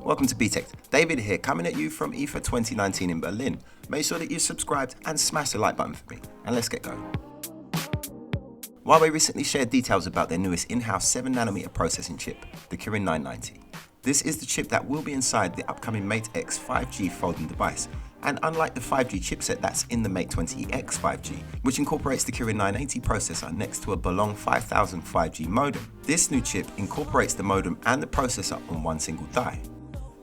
Welcome to Btekt. David here, coming at you from IFA 2019 in Berlin. Make sure that you're subscribed and smash the like button for me, and let's get going. Huawei recently shared details about their newest in-house 7nm processing chip, the Kirin 990. This is the chip that will be inside the upcoming Mate X 5G folding device, and unlike the 5G chipset that's in the Mate 20X 5G, which incorporates the Kirin 980 processor next to a Belong 5000 5G modem, this new chip incorporates the modem and the processor on one single die.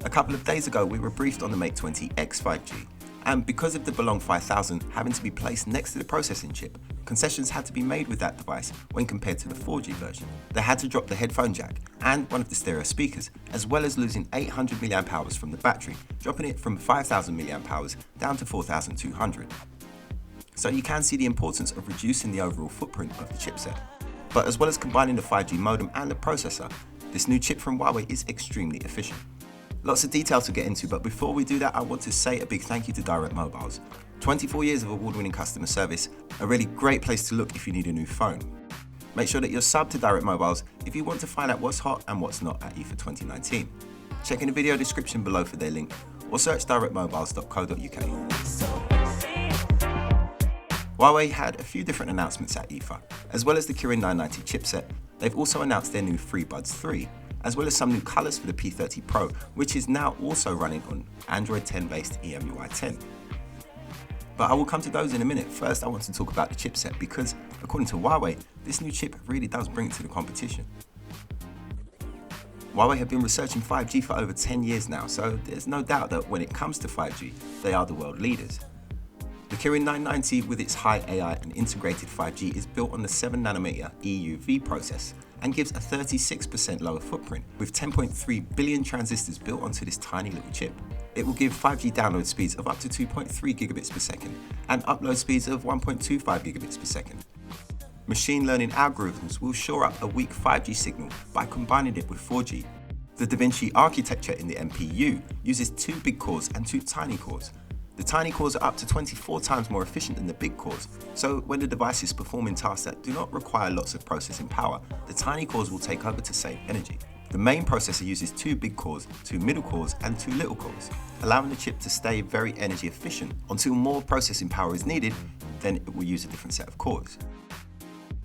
A couple of days ago, we were briefed on the Mate 20X 5G, and because of the Belong 5000 having to be placed next to the processing chip, concessions had to be made with that device when compared to the 4G version. They had to drop the headphone jack and one of the stereo speakers, as well as losing 800 mAh from the battery, dropping it from 5,000 mAh down to 4,200. So you can see the importance of reducing the overall footprint of the chipset. But as well as combining the 5G modem and the processor, this new chip from Huawei is extremely efficient. Lots of detail to get into, but before we do that, I want to say a big thank you to Direct Mobiles. 24 years of award-winning customer service, a really great place to look if you need a new phone. Make sure that you're subbed to Direct Mobiles if you want to find out what's hot and what's not at IFA 2019. Check in the video description below for their link, or search directmobiles.co.uk. Huawei had a few different announcements at IFA. As well as the Kirin 990 chipset, they've also announced their new Freebuds 3, as well as some new colours for the P30 Pro, which is now also running on Android 10 based EMUI 10. But I will come to those in a minute. First, I want to talk about the chipset because, according to Huawei, this new chip really does bring it to the competition. Huawei have been researching 5G for over 10 years now, so there's no doubt that when it comes to 5G, they are the world leaders. The Kirin 990 with its high AI and integrated 5G is built on the 7nm EUV process and gives a 36% lower footprint with 10.3 billion transistors built onto this tiny little chip. It will give 5G download speeds of up to 2.3 gigabits per second and upload speeds of 1.25 gigabits per second. Machine learning algorithms will shore up a weak 5G signal by combining it with 4G. The DaVinci architecture in the MPU uses 2 big cores and 2 tiny cores. The tiny cores are up to 24 times more efficient than the big cores, so when the device is performing tasks that do not require lots of processing power, the tiny cores will take over to save energy. The main processor uses 2 big cores, 2 middle cores and 2 little cores, allowing the chip to stay very energy efficient until more processing power is needed, then it will use a different set of cores.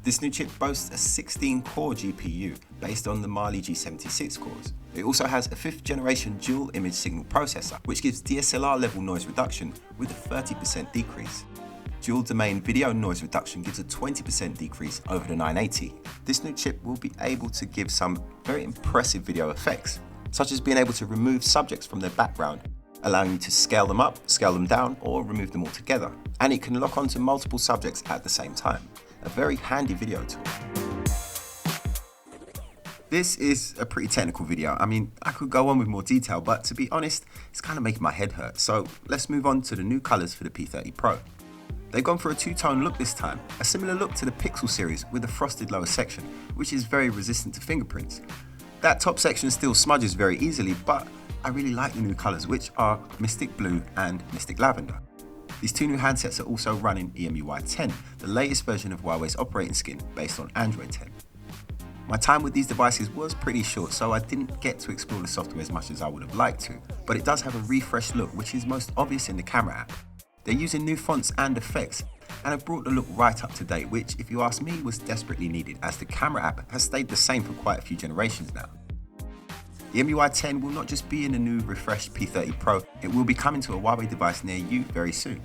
This new chip boasts a 16-core GPU based on the Mali G76 cores. It also has a 5th generation dual image signal processor, which gives DSLR level noise reduction with a 30% decrease. Dual domain video noise reduction gives a 20% decrease over the 980. This new chip will be able to give some very impressive video effects, such as being able to remove subjects from their background, allowing you to scale them up, scale them down, or remove them altogether. And it can lock onto multiple subjects at the same time. A very handy video tool. This is a pretty technical video. I mean, I could go on with more detail, but to be honest, it's kind of making my head hurt. So let's move on to the new colours for the P30 Pro. They've gone for a 2-tone look this time, a similar look to the Pixel series with a frosted lower section, which is very resistant to fingerprints. That top section still smudges very easily, but I really like the new colours, which are Mystic Blue and Mystic Lavender. These 2 new handsets are also running EMUI 10, the latest version of Huawei's operating scheme based on Android 10. My time with these devices was pretty short, so I didn't get to explore the software as much as I would have liked to, but it does have a refreshed look, which is most obvious in the camera app. They're using new fonts and effects, and have brought the look right up to date, which, if you ask me, was desperately needed as the camera app has stayed the same for quite a few generations now. The EMUI 10 will not just be in the new refreshed P30 Pro, it will be coming to a Huawei device near you very soon.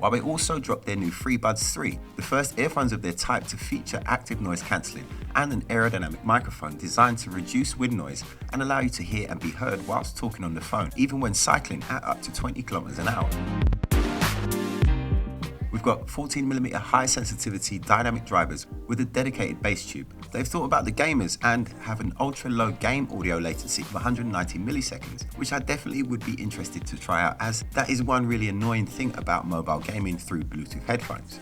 Huawei also dropped their new Freebuds 3, the first earphones of their type to feature active noise cancelling and an aerodynamic microphone designed to reduce wind noise and allow you to hear and be heard whilst talking on the phone, even when cycling at up to 20 kilometers an hour. We've got 14mm high sensitivity dynamic drivers with a dedicated bass tube. They've thought about the gamers and have an ultra low game audio latency of 190 milliseconds, which I definitely would be interested to try out, as that is one really annoying thing about mobile gaming through Bluetooth headphones.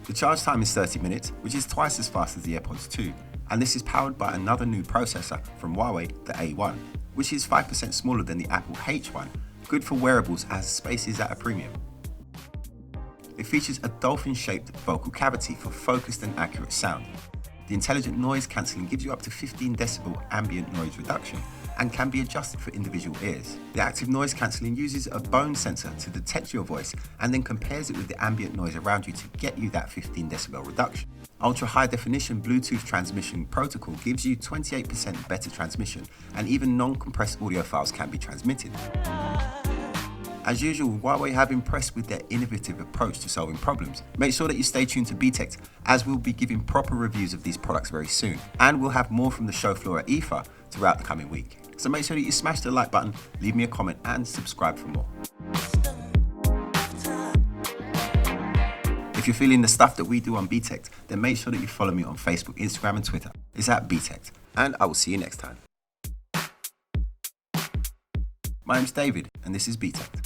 The charge time is 30 minutes, which is twice as fast as the AirPods 2, and this is powered by another new processor from Huawei, the A1, which is 5% smaller than the Apple H1, good for wearables as space is at a premium. It features a dolphin-shaped vocal cavity for focused and accurate sound. The intelligent noise cancelling gives you up to 15 decibel ambient noise reduction and can be adjusted for individual ears. The active noise cancelling uses a bone sensor to detect your voice and then compares it with the ambient noise around you to get you that 15 decibel reduction. Ultra high definition Bluetooth transmission protocol gives you 28% better transmission, and even non-compressed audio files can be transmitted. As usual, Huawei have impressed with their innovative approach to solving problems. Make sure that you stay tuned to Btekt, as we'll be giving proper reviews of these products very soon, and we'll have more from the show floor at IFA throughout the coming week. So make sure that you smash the like button, leave me a comment, and subscribe for more. If you're feeling the stuff that we do on Btekt, then make sure that you follow me on Facebook, Instagram, and Twitter. It's at Btekt, and I will see you next time. My name's David, and this is Btekt.